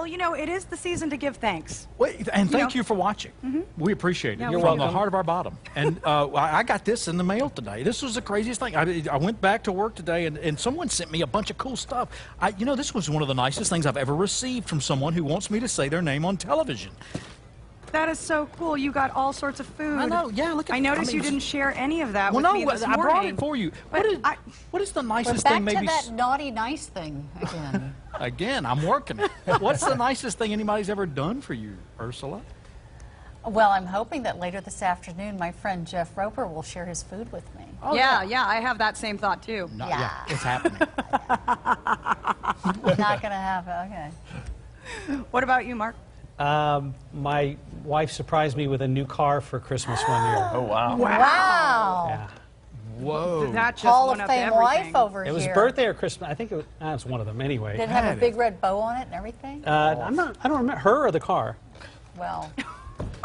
you know, it is the season to give thanks. Wait, and thank you for watching. We appreciate it. Yeah, You're we from do. the heart of our bottom. And I got this in the mail today. This was the craziest thing. I went back to work today, and someone sent me a bunch of cool stuff. You know, this was one of the nicest things I've ever received from someone who wants me to say their name on television. That is so cool. You got all sorts of food. I know. Yeah, look at. I noticed you didn't share any of that Well, with no, me this I brought morning. it for you. But What is the We're nicest back thing? to Maybe. that naughty nice thing again. Again, I'm working it. What's the nicest thing anybody's ever done for you, Ursula? Well, I'm hoping that later this afternoon, my friend Jeff Roper will share his food with me. Oh, yeah, I have that same thought too. No, Yeah. it's happening. Not going to happen. Okay. What about you, Mark? My wife surprised me with a new car for Christmas one year. Oh, wow. Wow. Yeah. Whoa. That just Hall went of up Fame everything. wife over It was here. birthday or Christmas. I think it was one of them anyway. Did it have a big red bow on it and everything? I don't remember her or the car. Well,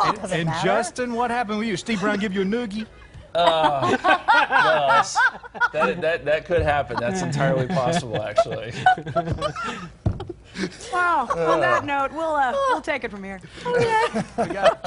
does it And matter? Justin, what happened with you? Steve Brown give you a noogie? Well, that could happen. That's entirely possible, actually. Wow. On that note, we'll take it from here.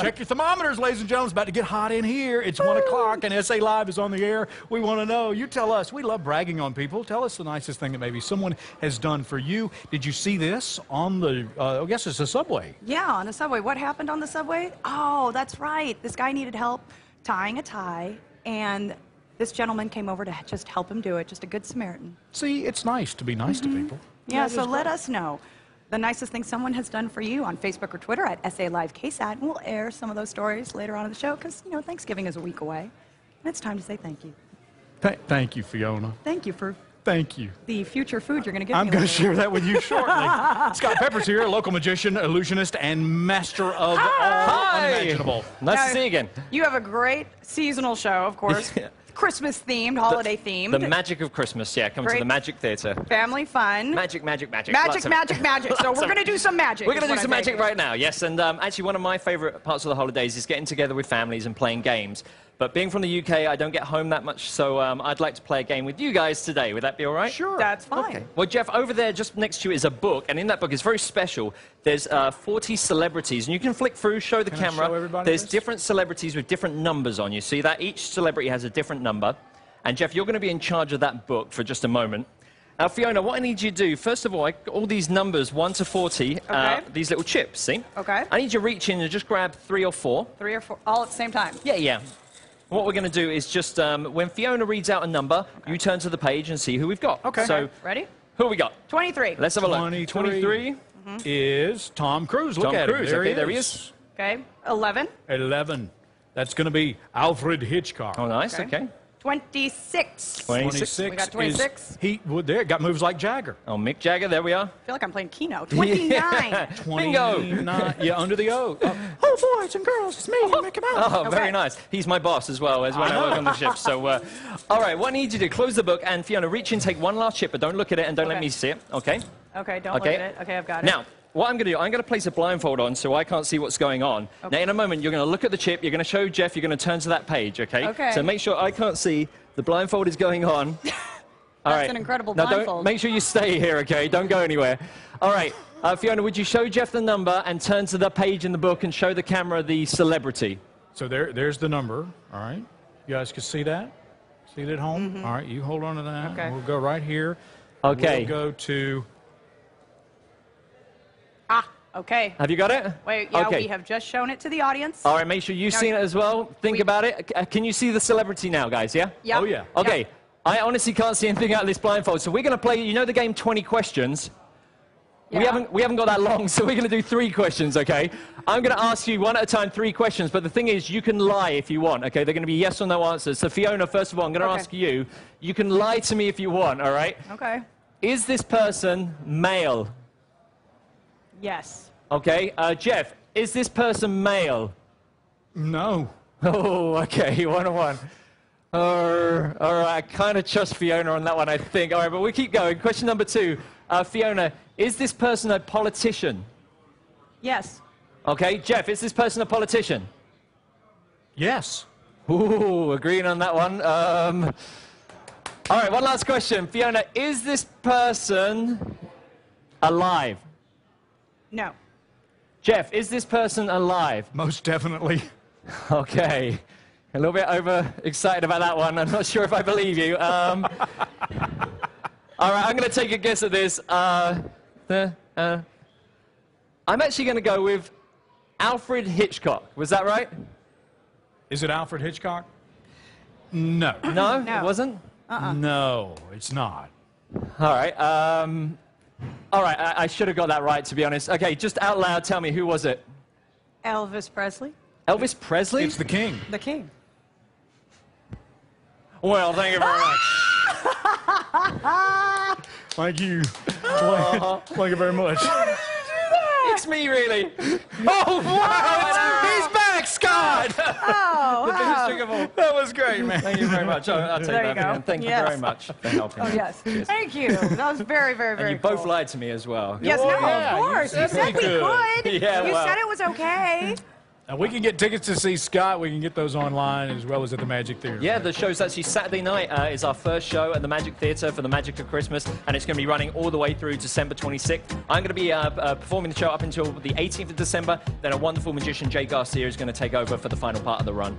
Check your thermometers, ladies and gentlemen. It's about to get hot in here. It's 1 o'clock, and SA Live is on the air. We want to know. You tell us. We love bragging on people. Tell us the nicest thing that maybe someone has done for you. Did you see this on the, I guess it's the subway? Yeah, on the subway. What happened on the subway? Oh, that's right. This guy needed help tying a tie, and this gentleman came over to just help him do it. Just a good Samaritan. See, it's nice to be nice to people. Yeah, so let us know the nicest thing someone has done for you on Facebook or Twitter at SA Live KSAT, and we'll air some of those stories later on in the show because, you know, Thanksgiving is a week away, and it's time to say thank you. Thank you, Fiona. Thank you for Thank you. the future food you're going to give I'm me going to later. share that with you shortly. Scott Pepper's here, a local magician, illusionist, and master of all unimaginable. Nice Now, to see you again. You have a great seasonal show, of course. Christmas themed, holiday themed. The magic of Christmas, yeah. Come to Great. the Magic Theatre. Family fun. Magic, magic, magic. Magic, Lots of it. magic, magic. So we're going to do some magic. We're going is to do what some I'm magic thinking. right now, yes. And actually, one of my favorite parts of the holidays is getting together with families and playing games. But being from the UK, I don't get home that much, so I'd like to play a game with you guys today. Would that be all right? Sure. That's fine. Okay. Well, Jeff, over there, just next to you is a book, and in that book, it's very special. There's 40 celebrities, and you can flick through, show the Can I camera. show everybody There's this? different celebrities with different numbers on you. See that? Each celebrity has a different number. And Jeff, you're going to be in charge of that book for just a moment. Now, Fiona, what I need you to do, first of all, all these numbers, 1 to 40, Okay. these little chips, see? Okay. I need you to reach in and just grab 3 or 4. 3 or 4, all at the same time. Yeah. What we're going to do is just, when Fiona reads out a number, you turn to the page and see who we've got. Okay. So, Ready? who have we got? 23. Let's have a look. 23 is Tom Cruise. Look Tom at Cruise. him. Okay, there he is. Okay. 11. 11. That's going to be Alfred Hitchcock. Oh, nice. Okay. Okay. 26. 26. We got 26. Is he, well, there, got moves like Jagger. Oh, Mick Jagger. There we are. I feel like I'm playing Keno. 29. 29. Yeah, under the O. Oh, boys and girls, it's me, Mickey Mouse. Oh, Okay. very nice. He's my boss as well, as when I work on the ship. So, all right, what I need you to do, close the book, and Fiona, reach in, take one last chip, but don't look at it and don't let Okay. me see it, okay? Okay, don't look Okay. at it. Okay, I've got it. Now, what I'm going to do, I'm going to place a blindfold on so I can't see what's going on. Okay. Now, in a moment, you're going to look at the chip, you're going to show Jeff, you're going to turn to that page, okay? Okay. So make sure I can't see. The blindfold is going on. All That's right. an incredible Now, blindfold. don't, make sure you stay here, okay? Don't go anywhere. All right. Fiona, would you show Jeff the number and turn to the page in the book and show the camera the celebrity? So there's the number. All right. You guys can see that? See it at home? All right, you hold on to that. Okay. We'll go right here. Okay. We'll go to... Okay. Have you got it? Wait, yeah, Okay. we have just shown it to the audience. All right, make sure you've Now, seen it as well. Think about it. Can you see the celebrity now, guys, yeah? Yep. Oh, yeah. Okay. Yep. I honestly can't see anything out of this blindfold, so we're going to play, you know the game 20 questions? Yeah. We haven't got that long, so we're going to do 3 questions, okay? I'm going to ask you one at a time 3 questions, but the thing is, you can lie if you want, okay? They're going to be yes or no answers. So Fiona, first of all, I'm going to Okay. ask you. You can lie to me if you want, all right? Okay. Is this person male? Yes. Okay. Jeff, is this person male? No. Oh, okay, 1-1. All right, I kind of trust Fiona on that one, I think. All right, but we'll keep going. Question number 2. Fiona, is this person a politician? Yes. Okay, Jeff, is this person a politician? Yes. Ooh, agreeing on that one. All right, one last question. Fiona, is this person alive? No. Jeff, is this person alive? Most definitely. Okay. A little bit overexcited about that one. I'm not sure if I believe you. All right, I'm going to take a guess at this. I'm actually going to go with Alfred Hitchcock. Was that right? Is it Alfred Hitchcock? No. No, No. it wasn't? No, it's not. All right. I should have got that right, to be honest. Okay, just out loud, tell me, who was it? Elvis Presley, Elvis Presley? It's the king. the king. Well, thank you very much. Thank you. Thank you very much. It's me, really. Oh, wow! He's back, Scott! Oh, The biggest trick of all. That was great, man. Thank you very much. I'll take There you that go. again. Thank you Yes. very much for helping oh me. yes. Cheers. Thank you. That was very, very, very And you both cool. lied to me as well. Yes, Oh, no, yeah, of course. you You said we could. could. Yeah, you well. said it was okay. And we can get tickets to see Scott. We can get those online as well as at the Magic Theater. Yeah, the show's actually Saturday night is our first show at the Magic Theatre for the Magic of Christmas, and it's going to be running all the way through December 26th. I'm going to be performing the show up until the 18th of December. Then a wonderful magician, Jay Garcia, is going to take over for the final part of the run.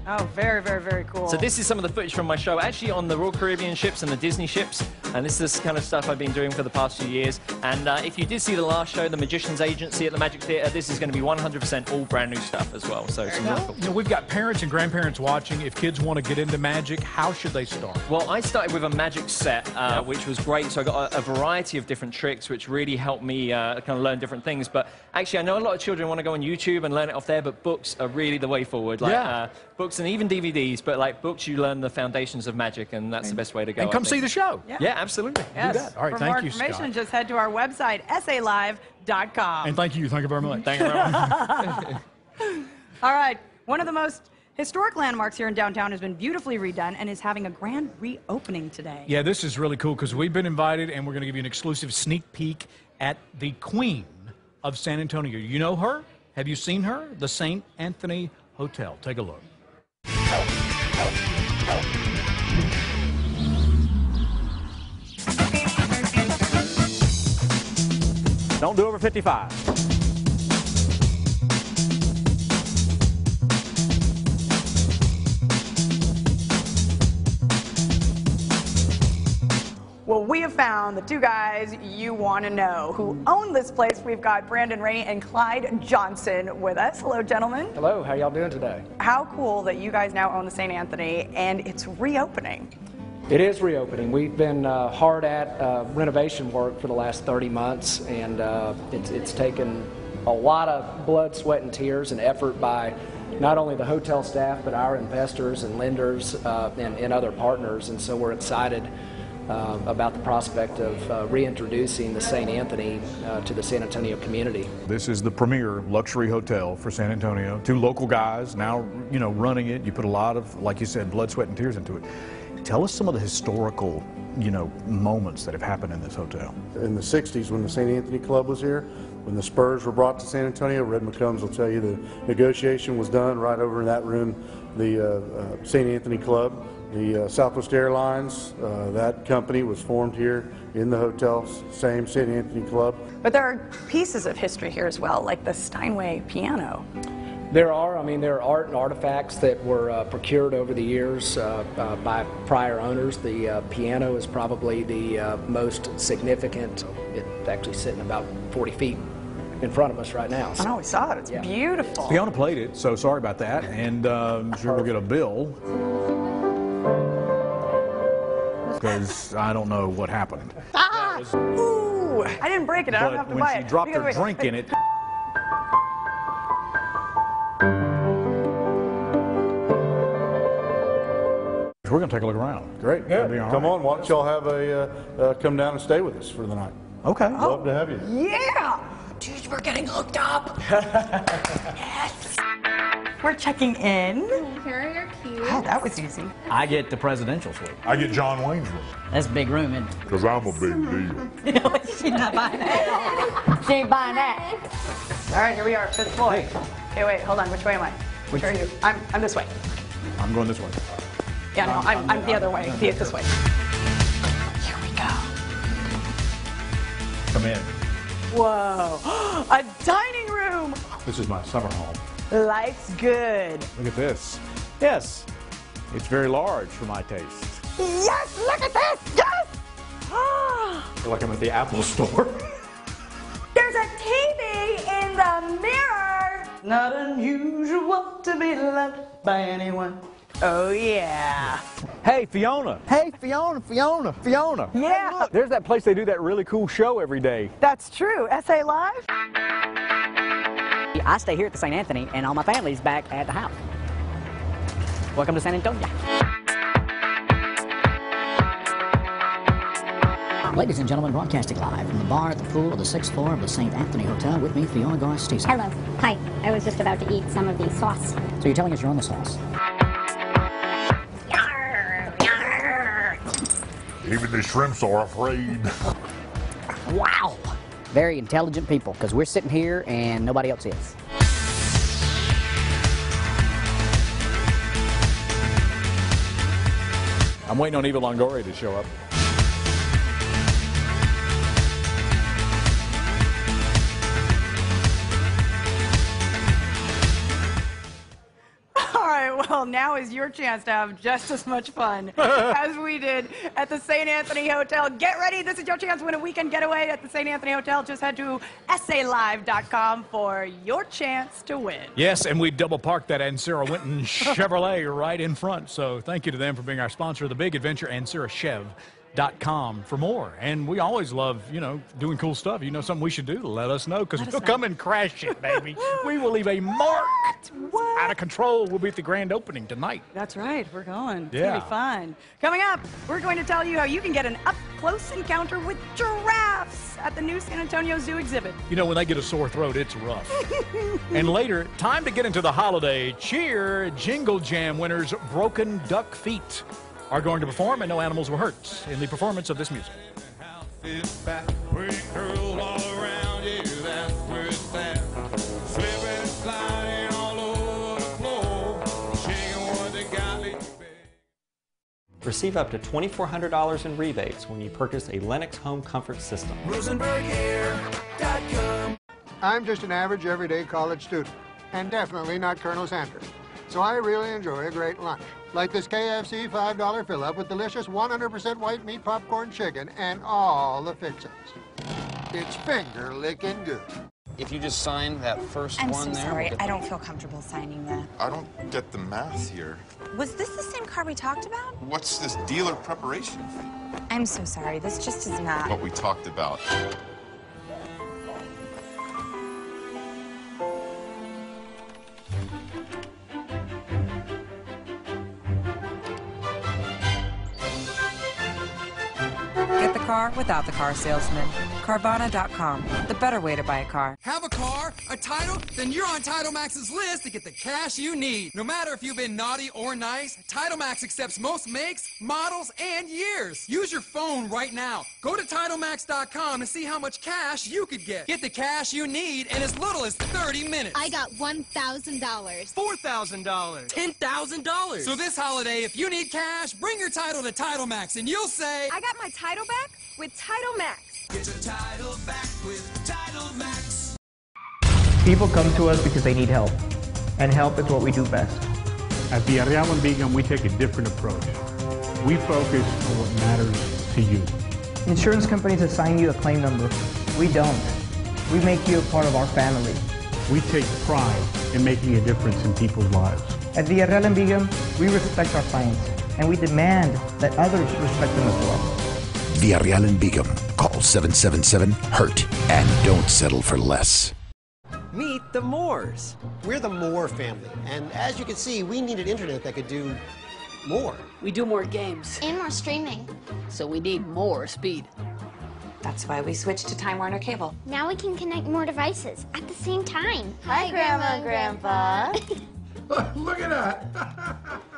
Oh, very, very, very cool. So this is some of the footage from my show, actually on the Royal Caribbean ships and the Disney ships, and this is the kind of stuff I've been doing for the past few years. And if you did see the last show, The Magician's Agency at the Magic Theatre, this is going to be 100% all brand new stuff as well. So some really cool. You know, we've got parents and grandparents watching. If kids want to get into magic, how should they start? Well, I started with a magic set, which was great. So I got a variety of different tricks, which really helped me kind of learn different things. But actually, I know a lot of children want to go on YouTube and learn it off there, but books are really the way forward. Like, books and even DVDs, but like books, you learn the foundations of magic, and that's the best way to go. And come see the show. Yeah, absolutely. yes. that. All right, For thank more you, information, Scott. just head to our website, salive.com. And thank you. Thank you very much. Thank you very much. All right. One of the most historic landmarks here in downtown has been beautifully redone and is having a grand reopening today. Yeah, this is really cool because we've been invited and we're going to give you an exclusive sneak peek at the Queen of San Antonio. You know her? Have you seen her? The St. Anthony Hotel. Take a look. Don't do over 55. Well, we have found the two guys you want to know who own this place. We've got Brandon Rainey and Clyde Johnson with us. Hello, gentlemen. Hello, how y'all doing today? How cool that you guys now own the St. Anthony and it's reopening. It is reopening. We've been hard at renovation work for the last 30 months, and it's taken a lot of blood, sweat, and tears and effort by not only the hotel staff, but our investors and lenders and other partners. And so we're excited about the prospect of reintroducing the St. Anthony to the San Antonio community. This is the premier luxury hotel for San Antonio. Two local guys now, you know, running it. You put a lot of, like you said, blood, sweat, and tears into it. Tell us some of the historical, you know, moments that have happened in this hotel. In the 60s, when the St. Anthony Club was here, when the Spurs were brought to San Antonio, Red McCombs will tell you the negotiation was done right over in that room. The St. Anthony Club, the Southwest Airlines, that company was formed here in the hotel, same St. Anthony Club. But there are pieces of history here as well, like the Steinway piano. There are art and artifacts that were procured over the years by prior owners. The piano is probably the most significant. It's actually sitting about 40 feet in front of us right now. I know, we saw it. It's beautiful. Fiona played it, so sorry about that, and I'm sure we'll get a bill because I don't know what happened. Ooh, I didn't break it. I don't have But to when buy she it. dropped Because her wait, drink in it, we're going to take a look around. Great. That'll be all Come right. on, why don't y'all have a come down and stay with us for the night? Okay. Love to have you. Yeah! Dude, we're getting hooked up. Yes. We're checking in. Here are your keys. Oh, that was easy. I get the presidential suite. I get John Wayne's room, That's a big room, isn't because I'm a big deal. She's not buying that. She ain't buying that. All right, here we are, 5th floor. Okay, wait, hold on. Which way am I? Which are you? I'm this way. I'm going this way. Yeah, no, I'm the other way. Be it this way. Here we go. Come in. Whoa, a dining room. This is my summer home. Life's good. Look at this. Yes, it's very large for my taste. Yes, look at this. Yes. I feel like I'm at the Apple store. There's a TV in the mirror. Not unusual to be loved by anyone. Oh, yeah. Hey, Fiona. Hey, Fiona, Fiona, Fiona. Yeah. There's that place they do that really cool show every day. That's true. SA Live? I stay here at the St. Anthony, and all my family's back at the house. Welcome to San Antonio. Ladies and gentlemen, broadcasting live from the bar at the pool of the 6th floor of the St. Anthony Hotel with me, Fiona Garcia. Hello. Hi. I was just about to eat some of the sauce. So you're telling us you're on the sauce? Even the shrimps are afraid. Wow. Very intelligent people, because we're sitting here and nobody else is. I'm waiting on Eva Longoria to show up. All right, well, now is your chance to have just as much fun as we did at the St. Anthony Hotel. Get ready. This is your chance to win a weekend getaway at the St. Anthony Hotel. Just head to SALive.com for your chance to win. Yes, and we double parked that Ancira Winton Chevrolet right in front. So thank you to them for being our sponsor of the big adventure, AnciraChev.com for more. And we always love, you know, doing cool stuff. You know something we should do? Let us know, because we'll come and crash it, baby. We will leave a mark. Out of control. We'll be at the grand opening tonight. That's right. We're going. It's Yeah. going to be fun. Coming up, we're going to tell you how you can get an up-close encounter with giraffes at the new San Antonio Zoo exhibit. You know, when they get a sore throat, it's rough. And later, time to get into the holiday cheer. Jingle Jam winners Broken Duck Feet are going to perform, and no animals were hurt in the performance of this music. Receive up to $2,400 in rebates when you purchase a Lennox home comfort system. I'm just an average, everyday college student, and definitely not Colonel Sanders. So I really enjoy a great lunch, like this KFC $5 fill-up with delicious 100% white meat popcorn chicken and all the fixings. It's finger-licking good. If you just sign that first I'm one so there. sorry. we'll get I the- don't feel comfortable signing that. I don't get the math here. Was this the same car we talked about? What's this dealer preparation fee? I'm so sorry. This just is not. What we talked about. Get the car without the car salesman. Carvana.com, the better way to buy a car. Have a car, a title? Then you're on Title Max's list to get the cash you need. No matter if you've been naughty or nice, Title Max accepts most makes, models, and years. Use your phone right now. Go to TitleMax.com to see how much cash you could get. Get the cash you need in as little as 30 minutes. I got $1,000. $4,000. $10,000. So this holiday, if you need cash, bring your title to Title Max and you'll say, I got my title back with Title Max. Get your title back with Title Max. People come to us because they need help, and help is what we do best. At Villarreal and Begum, we take a different approach. We focus on what matters to you. Insurance companies assign you a claim number. We don't. We make you a part of our family. We take pride in making a difference in people's lives. At Villarreal and Begum, we respect our clients, and we demand that others respect them as well. Villarreal and Begum. Call 777-HURT and don't settle for less. Meet the Moores. We're the Moore family, and as you can see, we needed internet that could do more. We do more games. And more streaming. So we need more speed. That's why we switched to Time Warner Cable. Now we can connect more devices at the same time. Hi, Grandma and Grandpa. Look at that.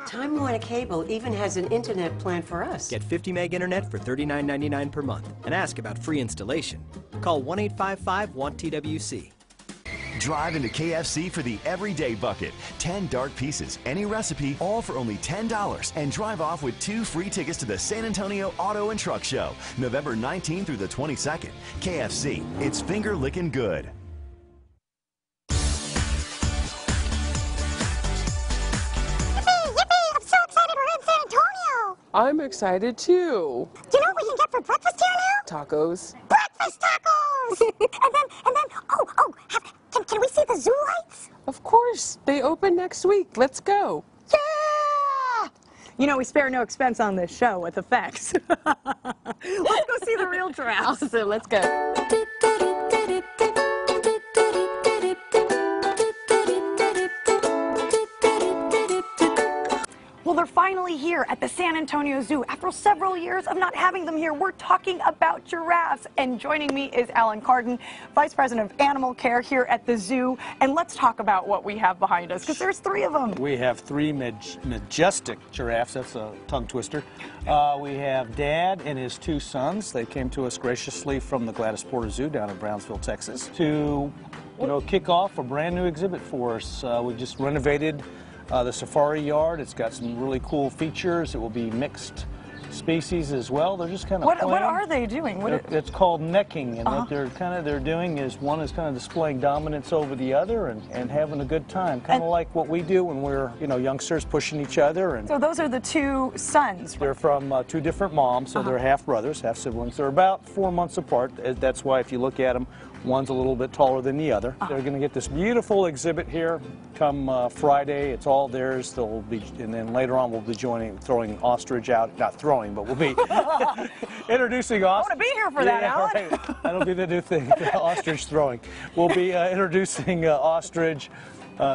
Time Warner Cable even has an internet plan for us. Get 50 meg internet for $39.99 per month and ask about free installation. Call 1-855-WANT-TWC. Drive into KFC for the everyday bucket. 10 dark pieces, any recipe, all for only $10. And drive off with 2 free tickets to the San Antonio Auto and Truck Show, November 19th through the 22nd. KFC, it's finger licking good. I'm excited too. Do you know what we can get for breakfast here now? Tacos. Breakfast tacos! and then, can we see the zoo lights? Of course. They open next week. Let's go. Yeah! You know, we spare no expense on this show with effects. Let's go see the real giraffes. Awesome. Let's go. Well, they're finally here at the San Antonio Zoo. After several years of not having them here, we're talking about giraffes. And joining me is Alan Carden, Vice President of Animal Care here at the zoo. And let's talk about what we have behind us, because there's 3 of them. We have 3 majestic giraffes. That's a tongue twister. We have Dad and his 2 sons. They came to us graciously from the Gladys Porter Zoo down in Brownsville, Texas, to kick off a brand new exhibit for us. We just renovated the safari yard. It's got some really cool features. It will be mixed species as well. They're just kind of What are they doing? It's called necking, and what they're doing is one is kind of displaying dominance over the other and having a good time, kind of like what we do when we're youngsters pushing each other. And so those are the 2 sons. They're from 2 different moms, so they're half brothers, half siblings. They're about 4 months apart. That's why if you look at them, one's a little bit taller than the other. They're going to get this beautiful exhibit here come Friday. It's all theirs. And then later on we'll be throwing ostrich out. Not throwing, but we'll be introducing ostrich. I want to be here for that, Alan. Right. That'll be the new thing, ostrich throwing. We'll be introducing ostrich,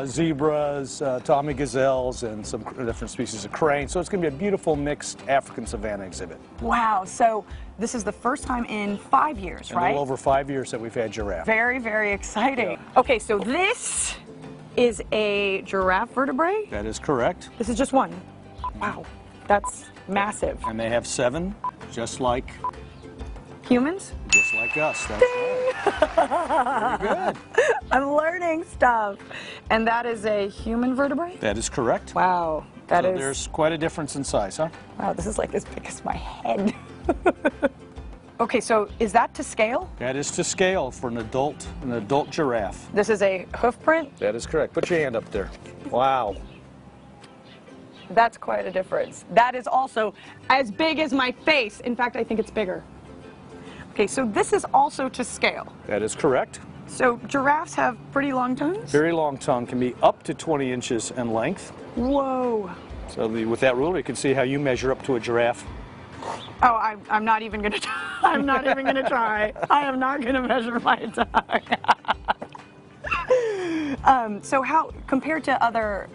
zebras, Tommy gazelles, and some different species of crane. So it's going to be a beautiful mixed African savanna exhibit. Wow. So this is the first time in 5 years, right? A little over 5 years that we've had giraffe. Very, very exciting. Yeah. Okay, so this is a giraffe vertebrae? That is correct. This is just one. Wow. That's massive. And they have 7, just like humans? Just like us. That's right. Very good. I'm learning stuff. And that is a human vertebrae? That is correct. Wow. There's quite a difference in size, huh? Wow, this is like as big as my head. Okay, so is that to scale? That is to scale for an adult giraffe. This is a hoof print? That is correct. Put your hand up there. Wow. That's quite a difference. That is also as big as my face. In fact, I think it's bigger. Okay, so this is also to scale. That is correct. So giraffes have pretty long tongues? Very long tongue, can be up to 20 inches in length. Whoa. So with that ruler, you can see how you measure up to a giraffe. Oh, I'm not even going to try. I'm not even going to try. I am not going to measure my tongue. So how, compared to other,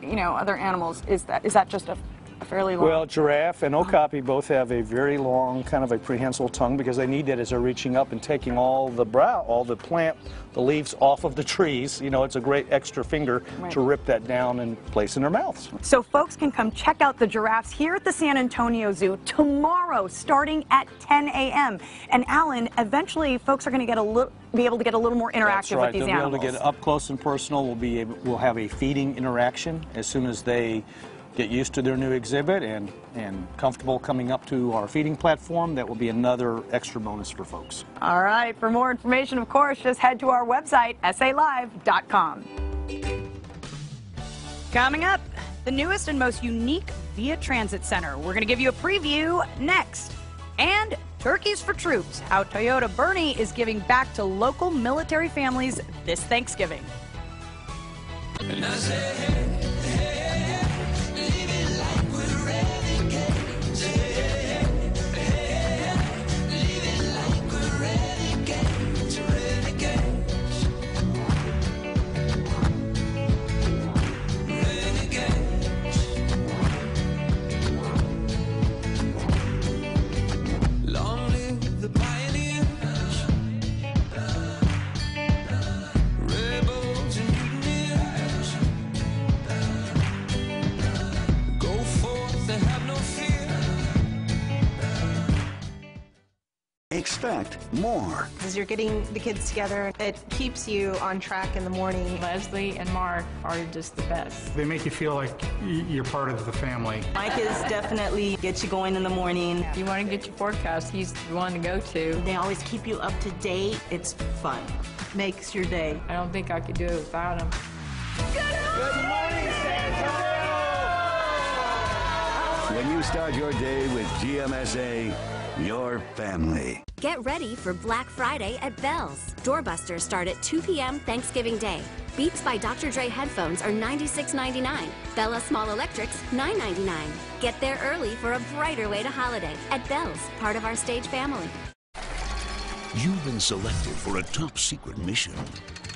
other animals, is that just a fairly long? Well, giraffe and okapi both have a very long, kind of a prehensile tongue because they need that as they're reaching up and taking all the the leaves off of the trees. It's a great extra finger to rip that down and place in their mouths. So folks can come check out the giraffes here at the San Antonio Zoo tomorrow, starting at 10 a.m. And Alan, eventually folks are going to be able to get a little more interactive with these animals. They'll be able to get up close and personal. We'll have a feeding interaction as soon as they get used to their new exhibit and comfortable coming up to our feeding platform. That will be another extra bonus for folks. All right. For more information, of course, just head to our website, salive.com. Coming up, the newest and most unique Via Transit Center. We're going to give you a preview next. And Turkeys for Troops, how Toyota Bernie is giving back to local military families this Thanksgiving. And I say, hey, hey, leave it like we're renegades. Hey, hey, leave it like we're renegades, renegades. Renegades. Long live the pioneers, rebels and mutineers. Go forth and have no fear. Expect more. As you're getting the kids together, it keeps you on track in the morning. Leslie and Mark are just the best. They make you feel like you're part of the family. Mike is definitely gets you going in the morning. If you want to get your forecast, he's the one to go to. They always keep you up to date. It's fun. Makes your day. I don't think I could do it without him. Good morning, San Antonio! When you start your day with GMSA, your family. Get ready for Black Friday at Bell's. Doorbusters start at 2 p.m. Thanksgiving Day. Beats by Dr. Dre headphones are $96.99. Bella Small Electrics, $9.99. Get there early for a brighter way to holiday at Bell's, part of our Stage family. You've been selected for a top secret mission.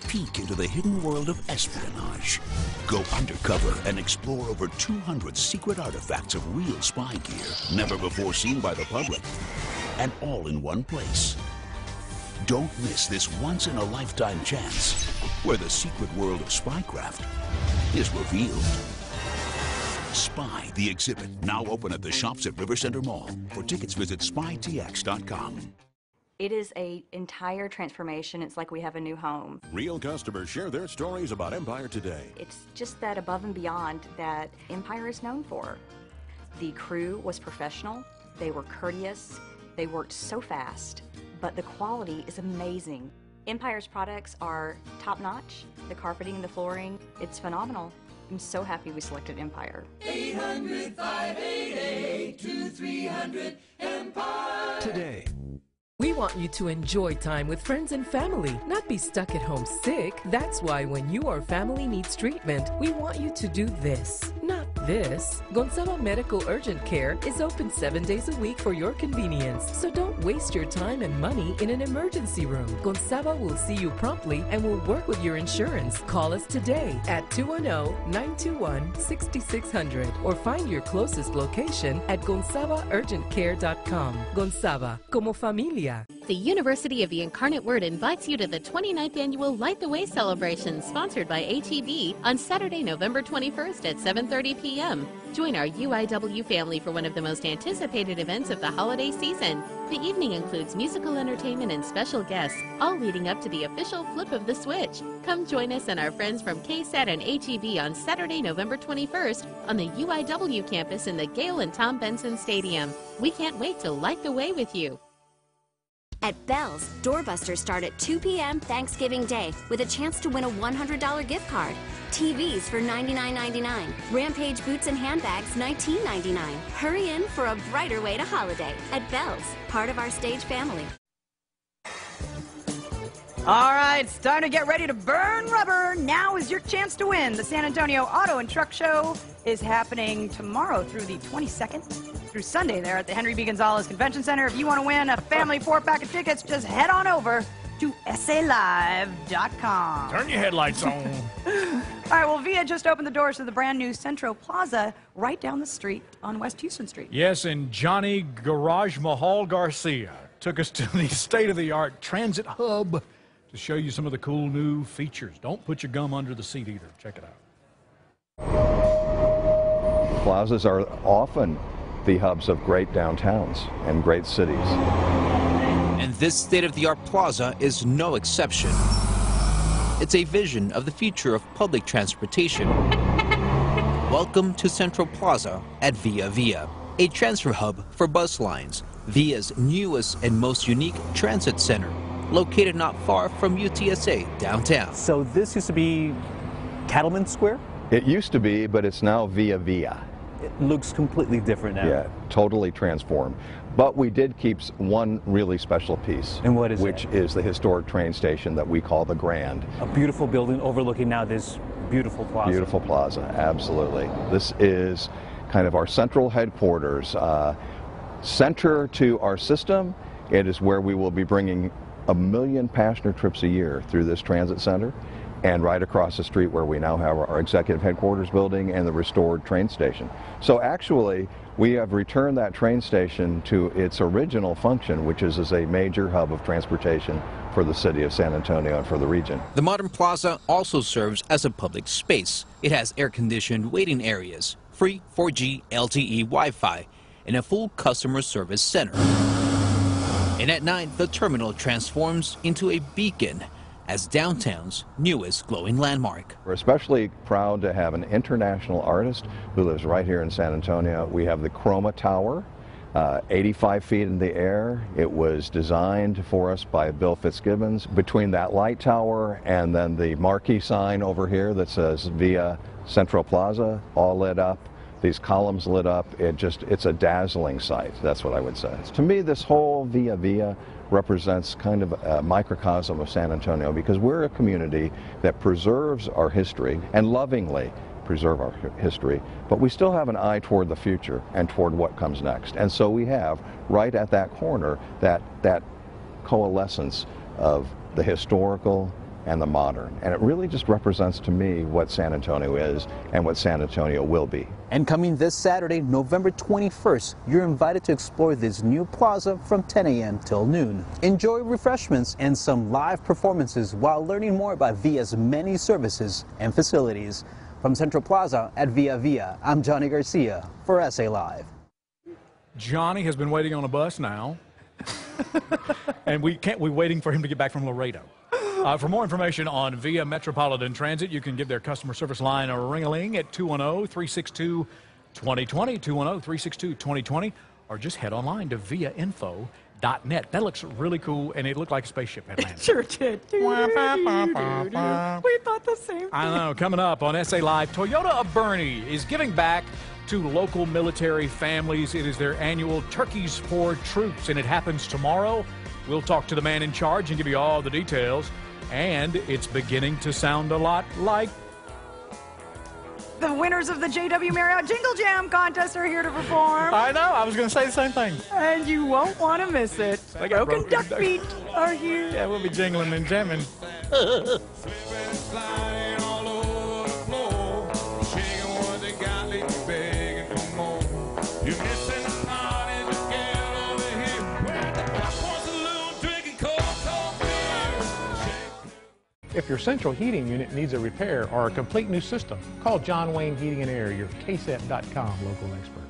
Peek into the hidden world of espionage. Go undercover and explore over 200 secret artifacts of real spy gear never before seen by the public. And all in one place. Don't miss this once-in-a-lifetime chance where the secret world of spycraft is revealed. Spy the Exhibit, now open at the shops at River Center Mall. For tickets, visit spytx.com. It is an entire transformation. It's like we have a new home. Real customers share their stories about Empire today. It's just that above and beyond that Empire is known for. The crew was professional. They were courteous. They worked so fast, but the quality is amazing. Empire's products are top-notch. The carpeting and the flooring, it's phenomenal. I'm so happy we selected Empire. 800-588-2300 Empire. Today. We want you to enjoy time with friends and family, not be stuck at home sick. That's why when you or family needs treatment, we want you to do this, not this. Gonzaba Medical Urgent Care is open 7 days a week for your convenience, so don't waste your time and money in an emergency room. Gonzaba will see you promptly and will work with your insurance. Call us today at 210-921-6600 or find your closest location at gonzabaurgentcare.com. Gonzaba, como familia. The University of the Incarnate Word invites you to the 29th Annual Light the Way celebration, sponsored by HEB, on Saturday, November 21st at 7:30 p.m. Join our UIW family for one of the most anticipated events of the holiday season. The evening includes musical entertainment and special guests, all leading up to the official flip of the switch. Come join us and our friends from KSAT and HEB on Saturday, November 21st on the UIW campus in the Gale and Tom Benson Stadium. We can't wait to light the way with you. At Bell's, doorbusters start at 2 p.m. Thanksgiving Day with a chance to win a $100 gift card. TVs for $99.99. Rampage boots and handbags, $19.99. Hurry in for a brighter way to holiday at Bell's, part of our Stage family. All right, it's time to get ready to burn rubber. Now is your chance to win. The San Antonio Auto and Truck Show is happening tomorrow through the 22nd through Sunday there at the Henry B. Gonzalez Convention Center. If you want to win a family 4-pack of tickets, just head on over to SALive.com. Turn your headlights on. All right, well, VIA just opened the doors to the brand new Centro Plaza right down the street on West Houston Street. Yes, and Johnny Garage Mahal Garcia took us to the state-of-the-art transit hub to show you some of the cool new features. Don't put your gum under the seat either. Check it out. Plazas are often the hubs of great downtowns and great cities. And this state-of-the-art plaza is no exception. It's a vision of the future of public transportation. Welcome to Central Plaza at Via, a transfer hub for bus lines, Via's newest and most unique transit center, located not far from UTSA downtown. So this used to be Cattleman Square? It used to be, but it's now Via. It looks completely different now. Yeah, totally transformed. But we did keep one really special piece. And what is Which is the historic train station that we call the Grand. A beautiful building overlooking now this beautiful plaza. Beautiful plaza, absolutely. This is kind of our central headquarters. Center to our system, it is where we will be bringing 1 million passenger trips a year through this transit center, and right across the street where we now have our executive headquarters building and the restored train station. So actually, we have returned that train station to its original function, which is as a major hub of transportation for the city of San Antonio and for the region. The modern plaza also serves as a public space. It has air-conditioned waiting areas, free 4G LTE Wi-Fi, and a full customer service center. And at night, the terminal transforms into a beacon as downtown's newest glowing landmark. We're especially proud to have an international artist who lives right here in San Antonio. We have the Chroma Tower, 85 feet in the air. It was designed for us by Bill Fitzgibbons. Between that light tower and then the marquee sign over here that says Via Central Plaza, all lit up, these columns lit up. It's a dazzling sight. That's what I would say. To me, this whole Via Via represents kind of a microcosm of San Antonio, because we're a community that preserves our history and lovingly preserve our history, but we still have an eye toward the future and toward what comes next. And so we have, right at that corner, that coalescence of the historical and the modern. And it really just represents to me what San Antonio is and what San Antonio will be. And coming this Saturday, November 21st, you're invited to explore this new plaza from 10 a.m. till noon. Enjoy refreshments and some live performances while learning more about Via's many services and facilities. From Central Plaza at Via Via, I'm Johnny Garcia for SA Live. Johnny has been waiting on a bus now, and we're waiting for him to get back from Laredo. For more information on Via Metropolitan Transit, you can give their customer service line a ring-a-ling at 210-362-2020, 210-362-2020, or just head online to viainfo.net. That looks really cool, and it looked like a spaceship had landed. It sure did. We thought the same thing. I know. Coming up on SA Live, Toyota of Boerne is giving back to local military families. It is their annual Turkeys for Troops, and it happens tomorrow. We'll talk to the man in charge and give you all the details. And it's beginning to sound a lot like the winners of the JW Marriott Jingle Jam contest are here to perform. I know. I was going to say the same thing. And you won't want to miss it. Broken Duck Feet are here. Yeah, we'll be jingling and jamming. If your central heating unit needs a repair or a complete new system, call John Wayne Heating and Air, your KSET.com local expert.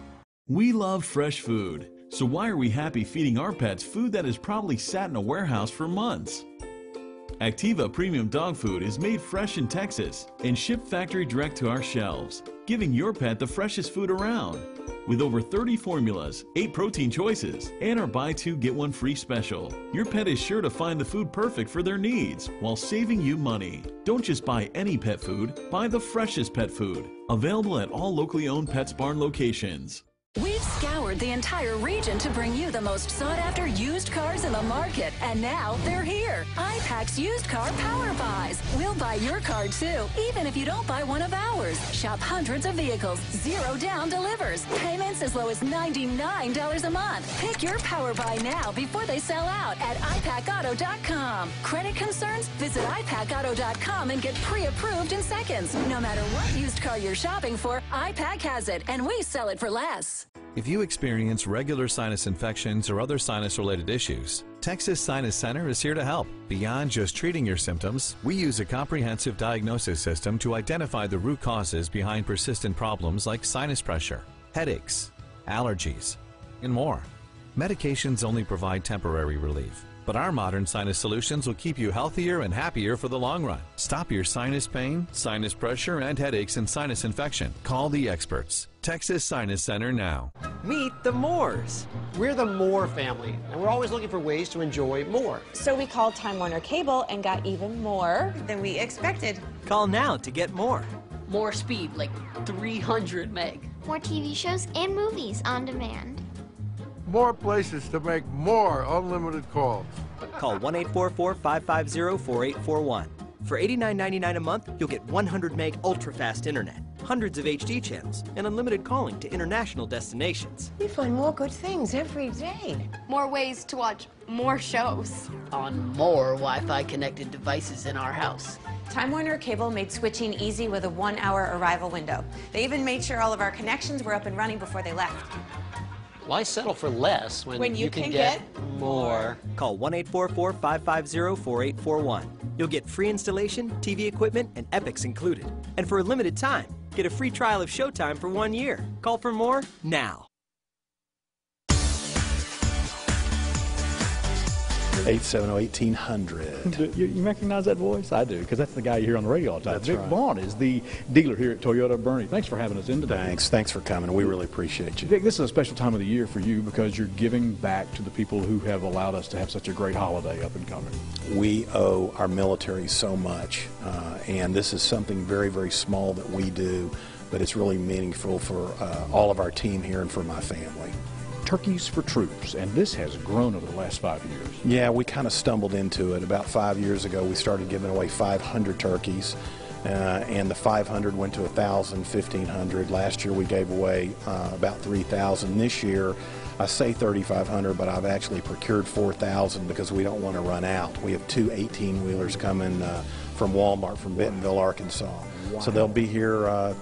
We love fresh food, so why are we happy feeding our pets food that has probably sat in a warehouse for months? Activa Premium Dog Food is made fresh in Texas and shipped factory direct to our shelves, giving your pet the freshest food around. With over 30 formulas, 8 protein choices, and our buy 2 get 1 free special, your pet is sure to find the food perfect for their needs while saving you money. Don't just buy any pet food, buy the freshest pet food. Available at all locally owned PetSmart locations. We've scoured the entire region to bring you the most sought-after used cars in the market, and now they're here. iPAC's Used Car Power Buys. We'll buy your car too, even if you don't buy one of ours. Shop hundreds of vehicles, 0 down delivers. Payments as low as $99 a month. Pick your Power Buy now before they sell out at iPacAuto.com. Credit concerns? Visit iPacAuto.com and get pre-approved in seconds. No matter what used car you're shopping for, iPac has it, and we sell it for less. If you experience regular sinus infections or other sinus-related issues, Texas Sinus Center is here to help. Beyond just treating your symptoms, we use a comprehensive diagnosis system to identify the root causes behind persistent problems like sinus pressure, headaches, allergies, and more. Medications only provide temporary relief, but our modern sinus solutions will keep you healthier and happier for the long run. Stop your sinus pain, sinus pressure, and headaches and sinus infection. Call the experts. Texas Sinus Center now. Meet the Moores. We're the Moore family, and we're always looking for ways to enjoy more. So we called Time Warner Cable and got even more than we expected. Call now to get more. More speed, like 300 meg. More TV shows and movies on demand. More places to make more unlimited calls. Call 1-844-550-4841. For $89.99 a month, you'll get 100 meg ultra-fast internet, hundreds of HD channels, and unlimited calling to international destinations. We find more good things every day. More ways to watch more shows. On more Wi-Fi connected devices in our house. Time Warner Cable made switching easy with a 1-hour arrival window. They even made sure all of our connections were up and running before they left. Why settle for less when you can get more? Call 1-844-550-4841. You'll get free installation, TV equipment, and Epics included. And for a limited time, get a free trial of Showtime for 1 year. Call for more now. 870-1800. You recognize that voice? I do, because that's the guy you hear on the radio all the time. That's Vic right. Vaughn is the dealer here at Toyota of Boerne. Thanks for having us in today. Thanks for coming. We really appreciate you. Vic, this is a special time of the year for you because you're giving back to the people who have allowed us to have such a great holiday up and coming. We owe our military so much, and this is something very, very small that we do but it's really meaningful for all of our team here and for my family. Turkeys for Troops, and this has grown over the last 5 years. Yeah, we kind of stumbled into it. About 5 years ago, we started giving away 500 turkeys, and the 500 went to 1,000, 1,500. Last year, we gave away about 3,000. This year, I say 3,500, but I've actually procured 4,000 because we don't want to run out. We have two 18-wheelers coming from Walmart from Bentonville, Arkansas. Wow. So they'll be here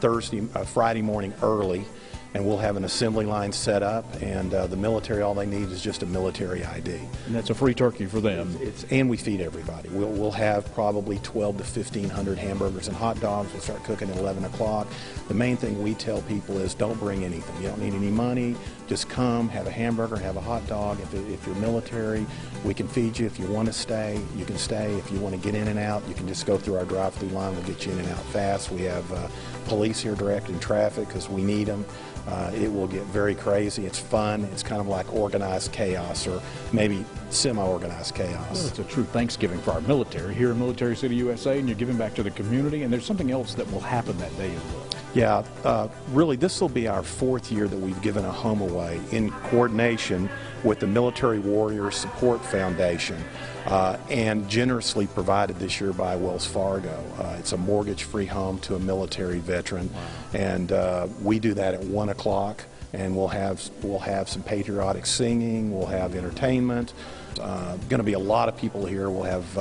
Friday morning early, and we'll have an assembly line set up, and the military, all they need is just a military ID. And that's a free turkey for them. And we feed everybody. We'll have probably 12 to 1,500 hamburgers and hot dogs. We'll start cooking at 11 o'clock. The main thing we tell people is don't bring anything. You don't need any money. Just come, have a hamburger, have a hot dog. If you're military, we can feed you. If you want to stay, you can stay. If you want to get in and out, you can just go through our drive-through line. We'll get you in and out fast. We have police here directing traffic because we need them. It will get very crazy. It's fun. It's kind of like organized chaos, or maybe semi-organized chaos. Well, it's a true Thanksgiving for our military here in Military City, USA, and you're giving back to the community, and there's something else that will happen that day as well. Yeah, really, this will be our 4th year that we've given a home away in coordination with the Military Warriors Support Foundation, and generously provided this year by Wells Fargo. It's a mortgage-free home to a military veteran, and we do that at 1 o'clock, and we'll have some patriotic singing, we'll have entertainment. Going to be a lot of people here. We'll have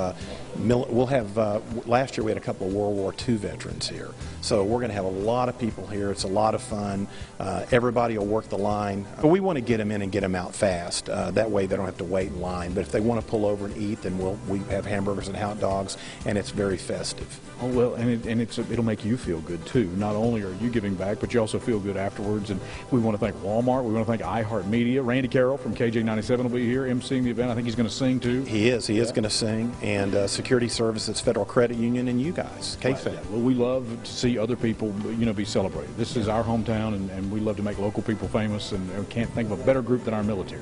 last year we had a couple of World War II veterans here, so we're going to have a lot of people here. It's a lot of fun. Everybody will work the line, but we want to get them in and get them out fast. That way they don't have to wait in line. But if they want to pull over and eat, then we have hamburgers and hot dogs, and it's very festive. Oh well, and it'll make you feel good too. Not only are you giving back, but you also feel good afterwards. And we want to thank Walmart. We want to thank iHeartMedia. Randy Carroll from KJ97 will be here emceeing the event. I think he's going to sing too. He is going to sing, and Security Services, Federal Credit Union, and you guys, KFAB. Right. Well, we love to see other people, be celebrated. This is our hometown, and we love to make local people famous, and we can't think of a better group than our military.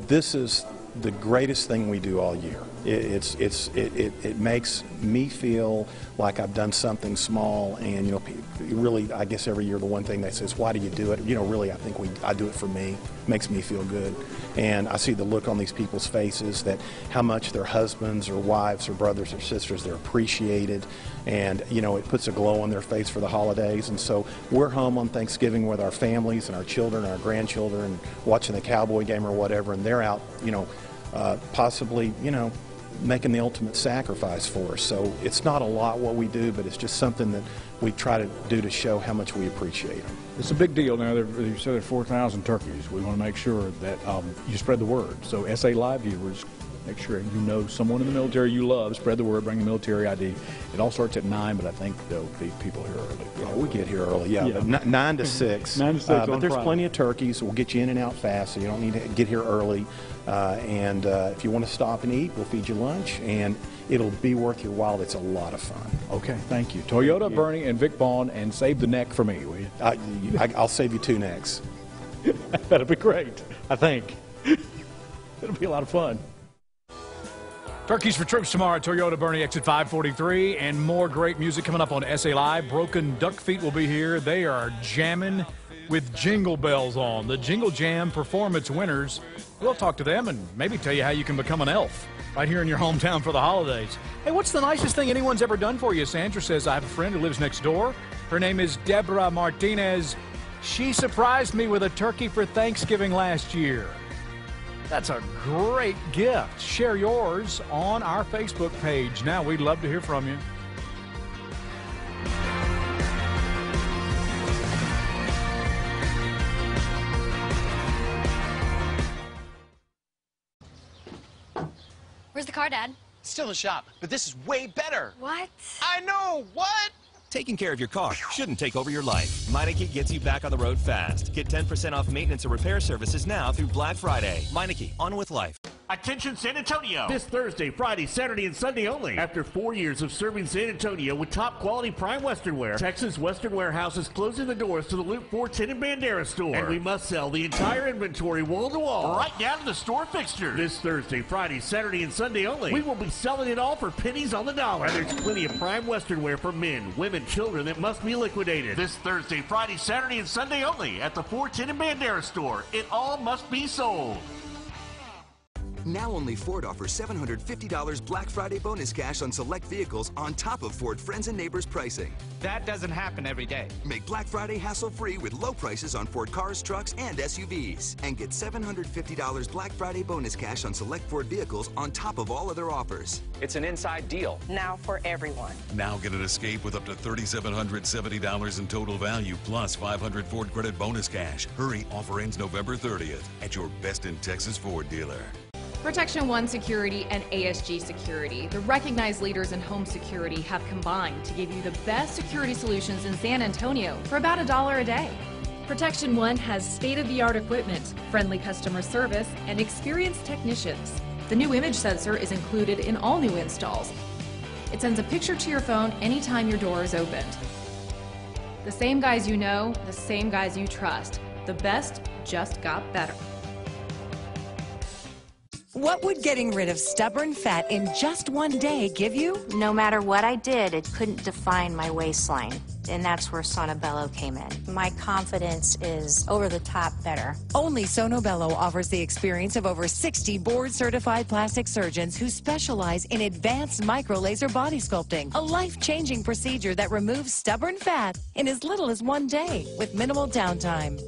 This is the greatest thing we do all year. It makes me feel like I've done something small, and really, I guess every year the one thing they say is, why do you do it? Really, I think I do it for me. It makes me feel good, and I see the look on these people's faces that how much their husbands or wives or brothers or sisters, they're appreciated, and it puts a glow on their face for the holidays. And so we're home on Thanksgiving with our families and our children and our grandchildren, watching the Cowboy game or whatever, and they're out, possibly, making the ultimate sacrifice for us. So it's not a lot what we do, but it's just something that we try to do to show how much we appreciate them. It's a big deal now. You said there are 4,000 turkeys. We want to make sure that you spread the word. So SA Live viewers, make sure you know someone in the military you love. Spread the word. Bring the military ID. It all starts at 9, but I think there'll be people here early. Oh, we get here early, yeah. But 9 to 6. 9 to 6 but there's Friday. Plenty of turkeys. We'll get you in and out fast, so you don't need to get here early. And if you want to stop and eat, we'll feed you lunch, and it'll be worth your while. It's a lot of fun. Okay, thank you. Toyota, Bernie, and Vic Vaughn, and save the neck for me, will you? I'll save you 2 necks. That'll be great, I think. It'll be a lot of fun. Turkeys for Troops tomorrow, Toyota Bernie exit 543, and more great music coming up on SA Live. Broken Duck Feet will be here. They are jamming with Jingle Bells on. The Jingle Jam Performance winners. We'll talk to them and maybe tell you how you can become an elf right here in your hometown for the holidays. Hey, what's the nicest thing anyone's ever done for you? Sandra says, I have a friend who lives next door. Her name is Deborah Martinez. She surprised me with a turkey for Thanksgiving last year. That's a great gift. Share yours on our Facebook page. Now, we'd love to hear from you. Where's the car, Dad? Still in the shop, but this is way better. What? I know, what? Taking care of your car shouldn't take over your life. Meineke gets you back on the road fast. Get 10% off maintenance or repair services now through Black Friday. Meineke, on with life. Attention San Antonio! This Thursday, Friday, Saturday, and Sunday only. After 4 years of serving San Antonio with top quality prime Western wear, Texas Western Warehouse is closing the doors to the Loop 410 and Bandera store. And we must sell the entire inventory wall to wall, right down to the store fixture. This Thursday, Friday, Saturday, and Sunday only. We will be selling it all for pennies on the dollar. And there's plenty of prime Western wear for men, women, children that must be liquidated. This Thursday, Friday, Saturday, and Sunday only at the 410 and Bandera store. It all must be sold. Now only Ford offers $750 Black Friday bonus cash on select vehicles on top of Ford Friends and Neighbors pricing. That doesn't happen every day. Make Black Friday hassle-free with low prices on Ford cars, trucks, and SUVs. And get $750 Black Friday bonus cash on select Ford vehicles on top of all other offers. It's an inside deal. Now for everyone. Now get an Escape with up to $3,770 in total value plus $500 Ford credit bonus cash. Hurry, offer ends November 30th at your best in Texas Ford dealer. Protection One Security and ASG Security, the recognized leaders in home security, have combined to give you the best security solutions in San Antonio for about $1 a day. Protection One has state-of-the-art equipment, friendly customer service, and experienced technicians. The new image sensor is included in all new installs. It sends a picture to your phone anytime your door is opened. The same guys you know, the same guys you trust. The best just got better. What would getting rid of stubborn fat in just one day give you? No matter what I did, it couldn't define my waistline. And that's where Sonobello came in. My confidence is over the top better. Only Sonobello offers the experience of over 60 board-certified plastic surgeons who specialize in advanced micro-laser body sculpting, a life-changing procedure that removes stubborn fat in as little as one day with minimal downtime.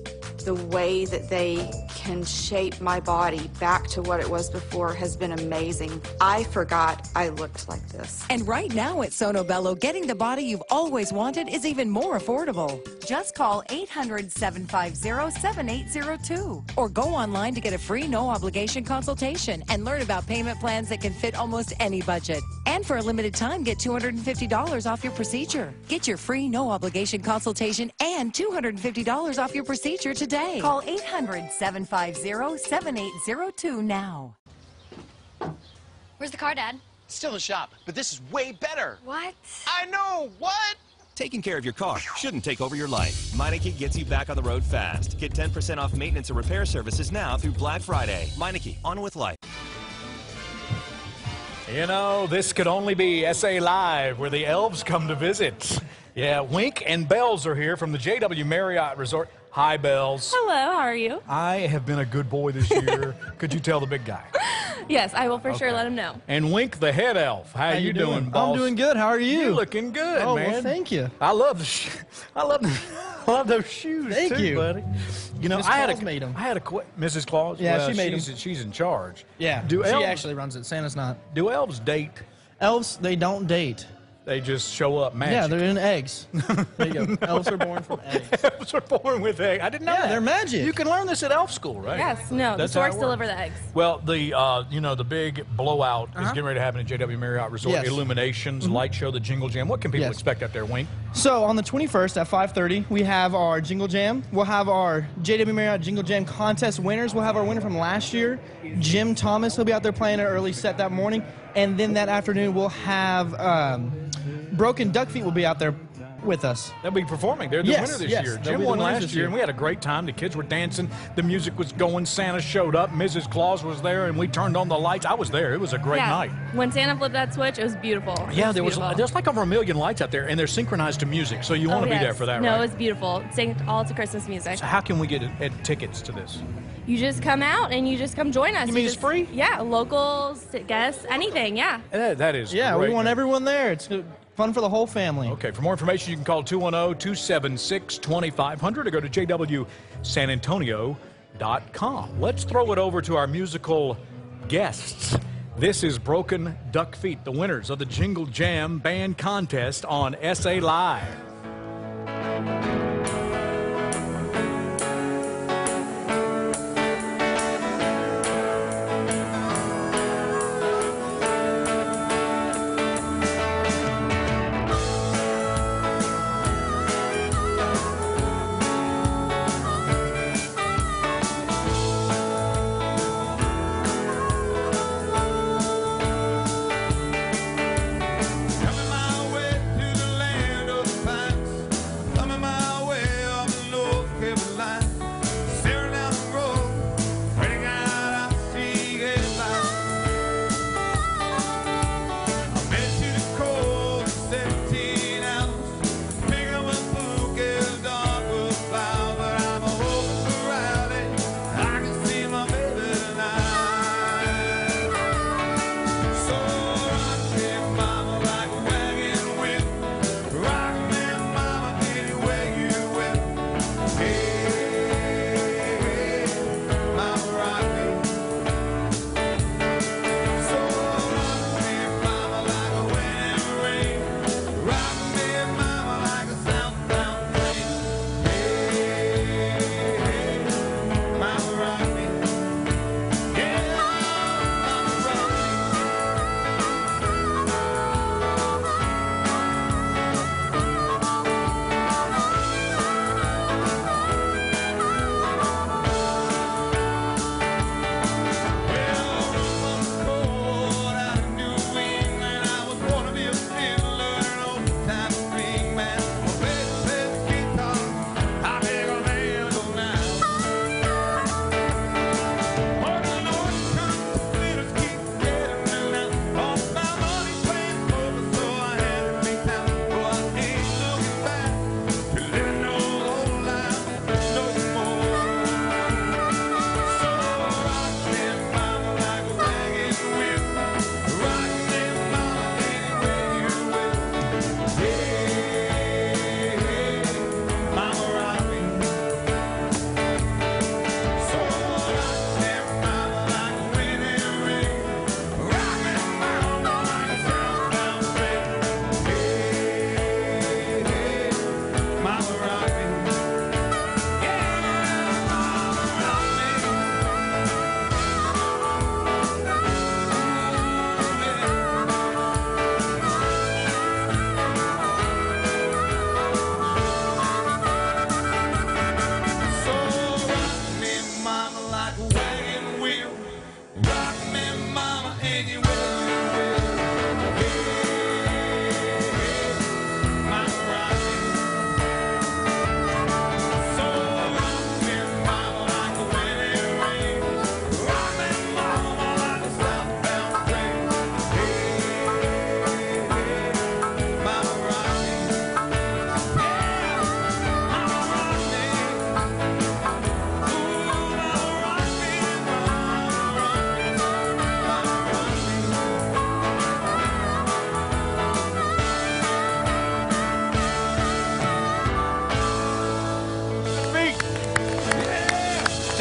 The way that they can shape my body back to what it was before has been amazing. I forgot I looked like this. And right now at Sonobello, getting the body you've always wanted is even more affordable. Just call 800-750-7802 or go online to get a free no-obligation consultation and learn about payment plans that can fit almost any budget. And for a limited time, get $250 off your procedure. Get your free no-obligation consultation and $250 off your procedure today. Call 800-750-7802 now. Where's the car, Dad? Still in the shop, but this is way better. What? I know, what? Taking care of your car shouldn't take over your life. Meineke gets you back on the road fast. Get 10% off maintenance and repair services now through Black Friday. Meineke, on with life. You know, this could only be SA Live, where the elves come to visit. Yeah, Wink and Bells are here from the JW Marriott Resort. Hi, Bells. Hello, how are you? I have been a good boy this year. Could you tell the big guy? Yes, I will for sure let him know. And Wink the head elf. How you doing, boss? I'm doing good. How are you? You're looking good, man. man. Well, thank you. I love those shoes, thank too, you, buddy. You know, Ms. I had a Mrs. Claus. Yeah, well, she made them. She's in charge. Yeah, she actually runs it. Santa's not. Do elves date? Elves, they don't date. They just show up magic. Yeah, they're in eggs. There you go. Elves are born from eggs. Elves are born with eggs. I didn't know that. Yeah, they're magic. You can learn this at elf school, right? Yes, no, That's the how it storks works. deliver the eggs. Well, the big blowout is getting ready to happen at JW Marriott Resort. Yes. Illuminations, light show, the Jingle Jam. What can people expect out there, Wink? So on the 21st at 5:30, we have our Jingle Jam. We'll have our JW Marriott Jingle Jam contest winners. We'll have our winner from last year, Jim Thomas. He'll be out there playing an early set that morning. And then that afternoon, we'll have Broken Duck Feet will be out there with us. They'll be performing. They're the winner this year. Jim won last year, and we had a great time. The kids were dancing. The music was going. Santa showed up. Mrs. Claus was there, and we turned on the lights. I was there. It was a great night. When Santa flipped that switch, it was beautiful. Yeah, there's like over 1 million lights out there, and they're synchronized to music, so you want to be there for that, No, right? it was beautiful. Sang all to Christmas music. So how can we get tickets to this? You just come out and you just come join us. You mean it's free? Yeah, locals, guests, anything, yeah. That is Yeah, great. we want everyone there. It's fun for the whole family. Okay, for more information, you can call 210-276-2500 or go to jwsanantonio.com. Let's throw it over to our musical guests. This is Broken Duck Feet, the winners of the Jingle Jam Band Contest on SA Live.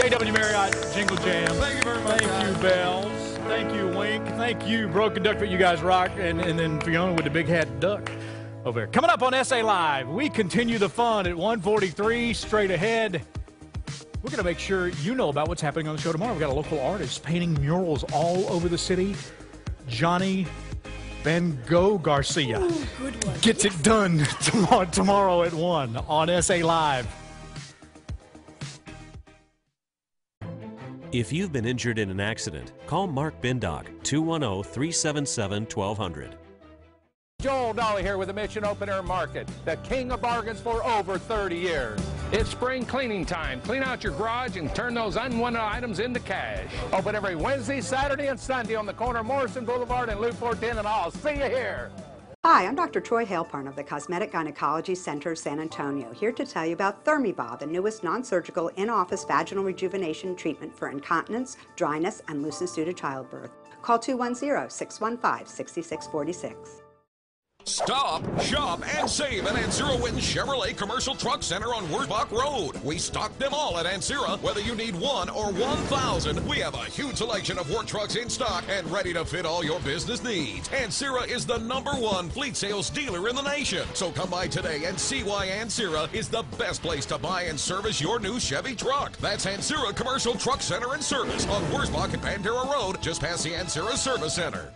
JW Marriott Jingle Jam. Thank you very much. Thank you, Bells. Thank you, Wink. Thank you, Broken Duck, but you guys rock. And then Fiona with the big hat duck over there. Coming up on SA Live, we continue the fun at 1:43 straight ahead. We're going to make sure you know about what's happening on the show tomorrow. We've got a local artist painting murals all over the city. Johnny Van Gogh Garcia gets it done tomorrow at 1 on SA Live. If you've been injured in an accident, call Mark Bindock, 210-377-1200. Joel Dolly here with the Mission Open Air Market, the king of bargains for over 30 years. It's spring cleaning time. Clean out your garage and turn those unwanted items into cash. Open every Wednesday, Saturday, and Sunday on the corner of Morrison Boulevard and Loop 410, and I'll see you here. Hi, I'm Dr. Troy Haleparn of the Cosmetic Gynecology Center of San Antonio, here to tell you about ThermiBa, the newest non-surgical in-office vaginal rejuvenation treatment for incontinence, dryness, and looseness due to childbirth. Call 210-615-6646. Stop, shop, and save at Ancira Witten Chevrolet Commercial Truck Center on Wurzbach Road. We stock them all at Ancira. Whether you need 1 or 1,000, we have a huge selection of work trucks in stock and ready to fit all your business needs. Ancira is the #1 fleet sales dealer in the nation. So come by today and see why Ancira is the best place to buy and service your new Chevy truck. That's Ancira Commercial Truck Center and Service on Wurzbach and Bandera Road, just past the Ancira Service Center.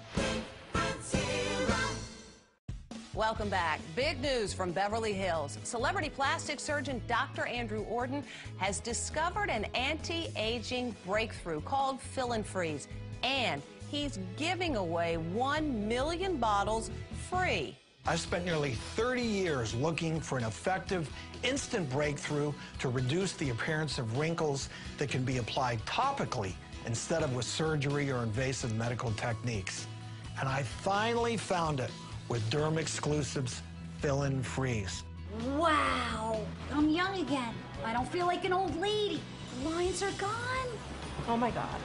Welcome back. Big news from Beverly Hills. Celebrity plastic surgeon Dr. Andrew Ordon has discovered an anti-aging breakthrough called Fill and Freeze, and he's giving away 1 million bottles free. I've spent nearly 30 years looking for an effective, instant breakthrough to reduce the appearance of wrinkles that can be applied topically instead of with surgery or invasive medical techniques. And I finally found it with Derm Exclusives Fill and Freeze. Wow, I'm young again. I don't feel like an old lady. The lines are gone. Oh my God.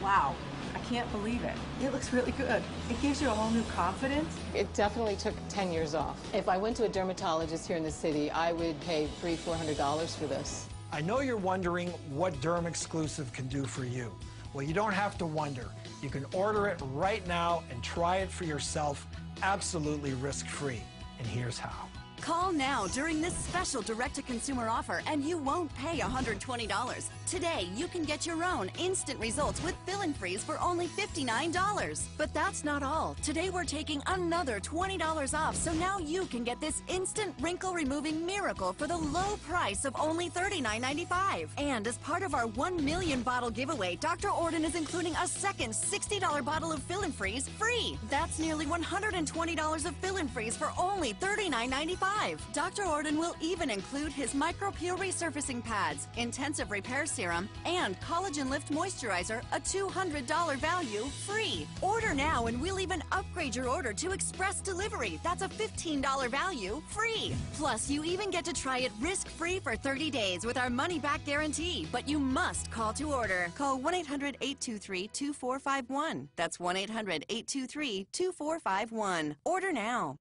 Wow. I can't believe it. It looks really good. It gives you a whole new confidence. It definitely took 10 years off. If I went to a dermatologist here in the city, I would pay $300-400 for this. I know you're wondering what Derm Exclusive can do for you. Well, you don't have to wonder. You can order it right now and try it for yourself absolutely risk-free. And here's how. Call now during this special direct-to-consumer offer and you won't pay $120. Today, you can get your own instant results with Fill and Freeze for only $59. But that's not all. Today, we're taking another $20 off, so now you can get this instant wrinkle-removing miracle for the low price of only $39.95. And as part of our 1 million bottle giveaway, Dr. Ordon is including a second $60 bottle of Fill and Freeze free. That's nearly $120 of Fill and Freeze for only $39.95. Dr. Ordon will even include his micro-peel resurfacing pads, intensive repair serum, and collagen lift moisturizer, a $200 value, free. Order now and we'll even upgrade your order to express delivery. That's a $15 value, free. Plus, you even get to try it risk-free for 30 days with our money-back guarantee. But you must call to order. Call 1-800-823-2451. That's 1-800-823-2451. Order now.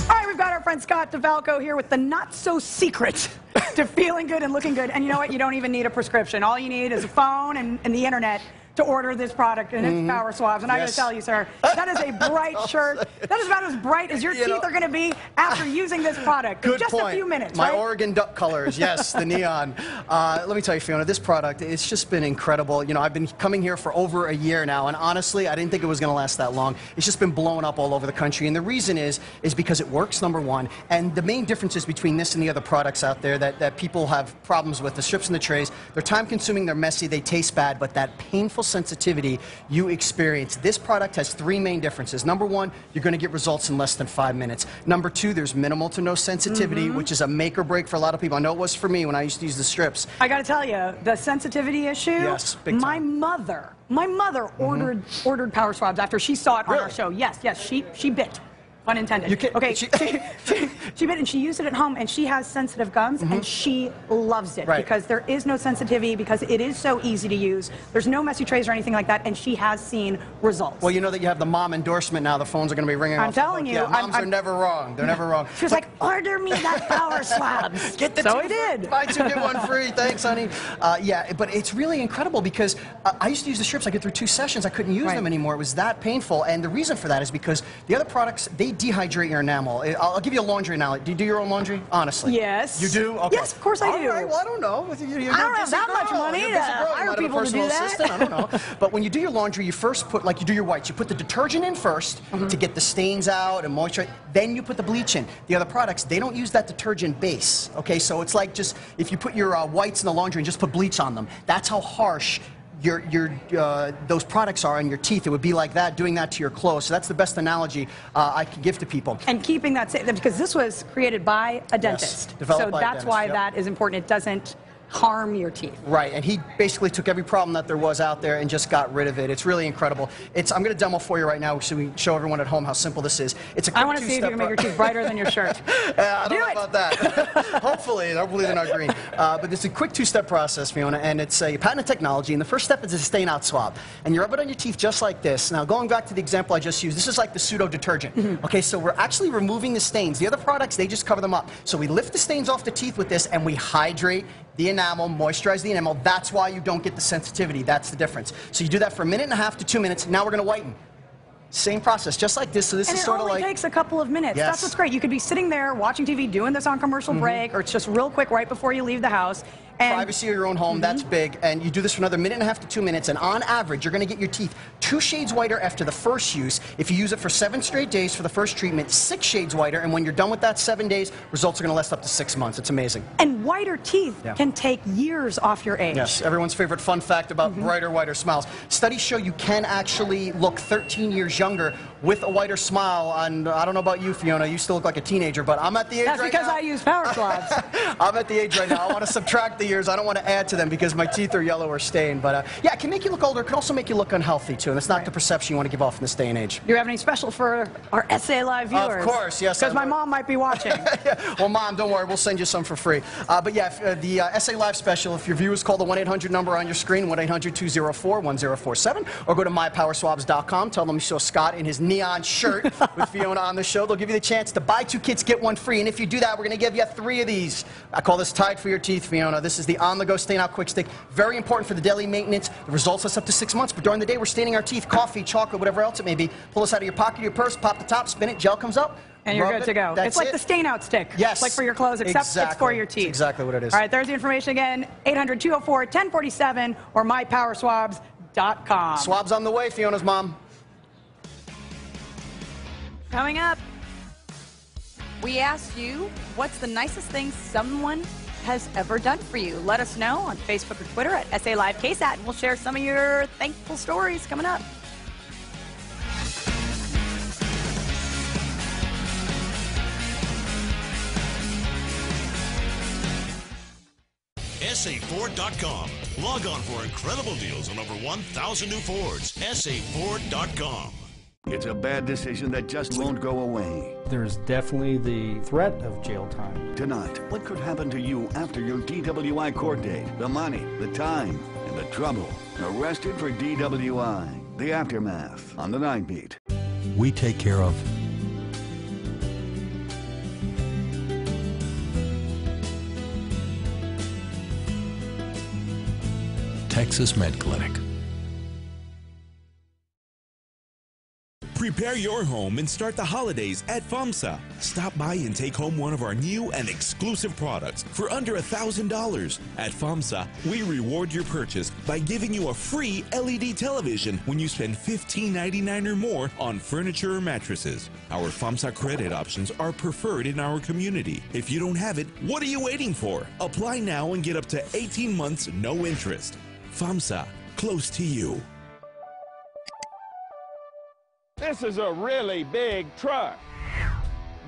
All right, we've got our friend Scott DeFalco here with the not-so-secret to feeling good and looking good. And you know what? You don't even need a prescription. All you need is a phone and the internet to order this product, and it's Power Swabs. And I got to tell you, sir, that is a bright shirt. That is about as bright as your teeth are going to be after using this product. Good just point. a few minutes, My right? Oregon Duck colors, yes, the neon. Let me tell you, Fiona, this product, it's just been incredible. You know, I've been coming here for over a year now, and honestly, I didn't think it was going to last that long. It's just been blowing up all over the country, and the reason is because it works, number one, and the main differences between this and the other products out there that people have problems with, the strips and the trays, they're time-consuming, they're messy, they taste bad, but that painful sensitivity you experience. This product has 3 main differences. Number one, you're going to get results in less than 5 minutes. Number two, there's minimal to no sensitivity, which is a make or break for a lot of people. I know it was for me when I used to use the strips. I got to tell you, the sensitivity issue, yes, big time. My mother ordered Power Swabs after she saw it on our show. Yes, she bit. Pun intended. Okay, she bit and she used it at home, and she has sensitive gums, and she loves it because there is no sensitivity, because it is so easy to use. There's no messy trays or anything like that, and she has seen results. Well, you know that you have the mom endorsement now. The phones are going to be ringing off. I'm telling you. Yeah, moms are never wrong. They're never wrong. She was like, order me that Power Swabs. Get the so I did. Buy two, get one free. Thanks, honey. Yeah, but it's really incredible because I used to use the strips. I get through 2 sessions. I couldn't use them anymore. It was that painful, and the reason for that is because the other products, they dehydrate your enamel. I'll give you a laundry analogy. Do you do your own laundry? Honestly. Yes. You do? Okay. Yes, of course I do. All right, well, I don't know. I don't have that much money to hire people to do that. I don't know. But when you do your laundry, you first put, like you do your whites, you put the detergent in first to get the stains out and moisture. Then you put the bleach in. The other products, they don't use that detergent base. Okay, so it's like just if you put your whites in the laundry and just put bleach on them. That's how harsh those products are on your teeth. It would be like that, doing that to your clothes. So that's the best analogy I can give to people. And keeping that safe, because this was created by a dentist. Yes, developed so by a that's dentist, why that is important. It doesn't harm your teeth. Right, and he basically took every problem that there was out there and just got rid of it. It's really incredible. I'm going to demo for you right now so we show everyone at home how simple this is. It's a quick I want to see if you can make your teeth brighter than your shirt. I don't know about that. Hopefully they're not green. But it's a quick 2-step process, Fiona, and it's a patented technology. And the first step is a stain out swab. And you rub it on your teeth just like this. Now, going back to the example I just used, this is like the pseudo detergent. Okay, so we're actually removing the stains. The other products, they just cover them up. So we lift the stains off the teeth with this, and we hydrate the enamel, moisturize the enamel. That's why you don't get the sensitivity. That's the difference. So you do that for 1.5 minutes to 2 minutes. Now we're going to whiten. Same process, just like this. So this is sort of like... And it only takes a couple of minutes. Yes. That's what's great. You could be sitting there watching TV, doing this on commercial break, or it's just real quick right before you leave the house. And privacy of your own home, that's big. And you do this for another 1.5 minutes to 2 minutes. And on average, you're going to get your teeth 2 shades whiter after the first use. If you use it for 7 straight days for the first treatment, 6 shades whiter. And when you're done with that 7 days, results are going to last up to 6 months. It's amazing. And whiter teeth can take years off your age. Yes, everyone's favorite fun fact about brighter, whiter smiles. Studies show you can actually look 13 years younger with a whiter smile. And I don't know about you, Fiona. You still look like a teenager, but I'm at the age That's right because now. I use Power Swabs. I'm at the age right now. I want to subtract the years. I don't want to add to them because my teeth are yellow or stained. But yeah, it can make you look older. It can also make you look unhealthy, too. And it's not the perception you want to give off in this day and age. Do you have any special for our SA Live viewers? Of course, yes. Because my mom might be watching. Well, Mom, don't worry. We'll send you some for free. But yeah, the SA Live special, if your viewers call the 1-800 number on your screen, 1-800-204-1047, or go to mypowerswabs.com. Tell them you saw Scott in his neon shirt with Fiona on the show. They'll give you the chance to buy 2 kits, get 1 free. And if you do that, we're going to give you 3 of these. I call this Tide for Your Teeth, Fiona. This is the on-the-go stain-out quick stick. Very important for the daily maintenance. The results last up to 6 months, but during the day, we're staining our teeth, coffee, chocolate, whatever else it may be. Pull this out of your pocket, your purse, pop the top, spin it, gel comes up. And you're good to go. That's it's like it. the stain-out stick. Yes. It's like for your clothes, except it's for your teeth. That's exactly what it is. All right, there's the information again. 800-204-1047 or mypowerswabs.com. Swabs on the way, Fiona's mom. Coming up, we asked you, what's the nicest thing someone has ever done for you? Let us know on Facebook or Twitter at SA Live KSAT, and we'll share some of your thankful stories coming up. SAFord.com. Log on for incredible deals on over 1,000 new Fords. SAFord.com. It's a bad decision that just won't go away. There's definitely the threat of jail time. Tonight, what could happen to you after your DWI court date? The money, the time, and the trouble. Arrested for DWI. The aftermath on the 9 Beat. We take care of Texas Med Clinic. Prepare your home and start the holidays at FAMSA. Stop by and take home one of our new and exclusive products for under $1,000. At FAMSA, we reward your purchase by giving you a free LED television when you spend $15.99 or more on furniture or mattresses. Our FAMSA credit options are preferred in our community. If you don't have it, what are you waiting for? Apply now and get up to 18 months no interest. FAMSA, close to you. This is a really big truck,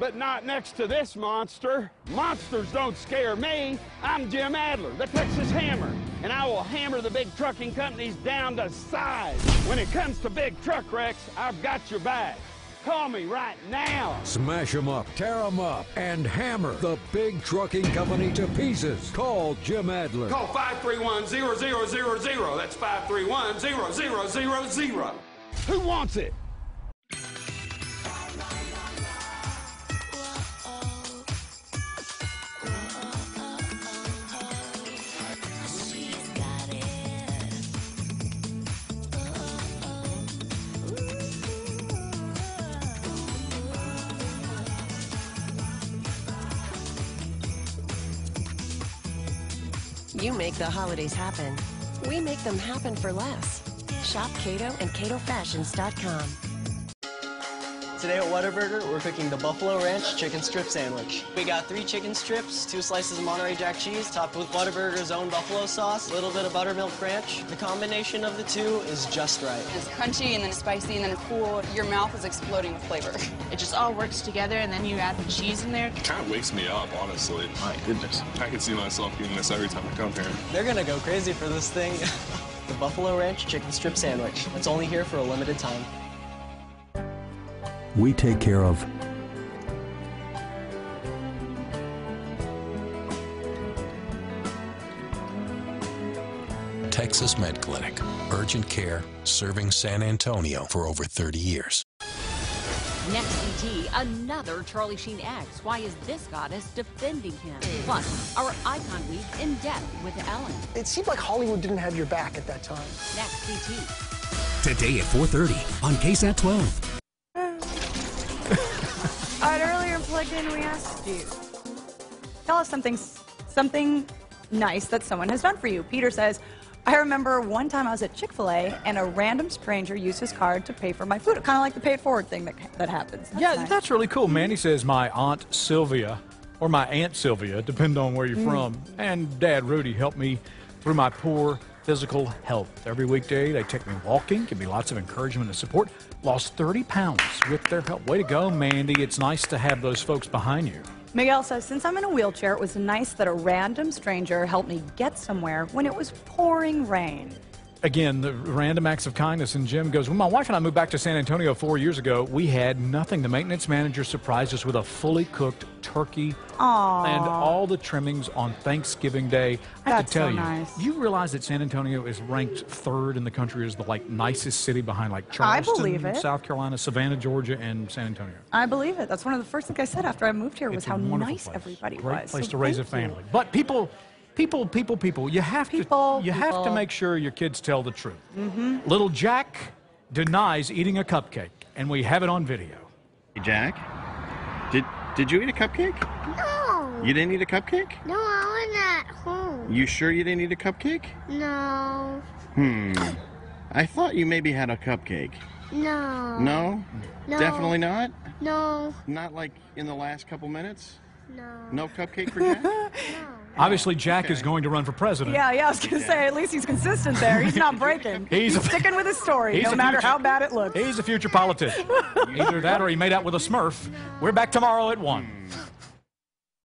but not next to this monster. Monsters don't scare me. I'm Jim Adler, the Texas Hammer, and I will hammer the big trucking companies down to size. When it comes to big truck wrecks, I've got your back. Call me right now. Smash them up, tear them up, and hammer the big trucking company to pieces. Call Jim Adler. Call 531-0000. That's 531-0000. Who wants it? You make the holidays happen. We make them happen for less. Shop Cato and CatoFashions.com. Today at Whataburger, we're cooking the Buffalo Ranch Chicken Strip Sandwich. We got 3 chicken strips, 2 slices of Monterey Jack cheese, topped with Whataburger's own buffalo sauce, a little bit of buttermilk ranch. The combination of the two is just right. It's crunchy and then it's spicy and then it's cool. Your mouth is exploding with flavor. It just all works together, and then you add the cheese in there. It kind of wakes me up, honestly. My goodness. I can see myself eating this every time I come here. They're gonna go crazy for this thing. The Buffalo Ranch Chicken Strip Sandwich. It's only here for a limited time. We take care of Texas Med Clinic. Urgent care serving San Antonio for over 30 years. Next CT, another Charlie Sheen ex. Why is this goddess defending him? Plus, our icon week in depth with Ellen. It seemed like Hollywood didn't have your back at that time. Next CT. Today at 4:30 on KSAT 12. All right, earlier plugged in, we asked you, tell us something nice that someone has done for you. Peter says, I remember one time I was at Chick-fil-A and a random stranger used his card to pay for my food. Kind of like the pay it forward thing that happens. That's nice. That's really cool. Manny says my Aunt Sylvia, or my Aunt Sylvia, depending on where you're from, and Dad Rudy helped me through my poor physical health. Every weekday, they take me walking, give me lots of encouragement and support. Lost 30 pounds with their help. Way to go, Mandy. It's nice to have those folks behind you. Miguel says, since I'm in a wheelchair, it was nice that a random stranger helped me get somewhere when it was pouring rain. Again, the random acts of kindness. And Jim goes, when my wife and I moved back to San Antonio 4 years ago, we had nothing. The maintenance manager surprised us with a fully cooked turkey and all the trimmings on Thanksgiving Day. I have to tell you, you realize that San Antonio is ranked 3rd in the country as the nicest city behind Charleston, South Carolina, Savannah, Georgia, and San Antonio. I believe it. That's one of the first things I said after I moved here was how nice everybody was. Great place to raise a family. But people, you have to make sure your kids tell the truth. Little Jack denies eating a cupcake, and we have it on video. Hey, Jack, did you eat a cupcake? No. You didn't eat a cupcake? No, I was at home. You sure you didn't eat a cupcake? No. I thought you maybe had a cupcake. No. No? No. Definitely not? No. Not like in the last couple minutes? No. No cupcake for Jack? No. Obviously, Jack is going to run for president. Yeah, I was going to say, at least he's consistent there. He's not breaking. He's sticking with his story, no matter how bad it looks. He's a future politician. Either that or he made out with a Smurf. We're back tomorrow at 1.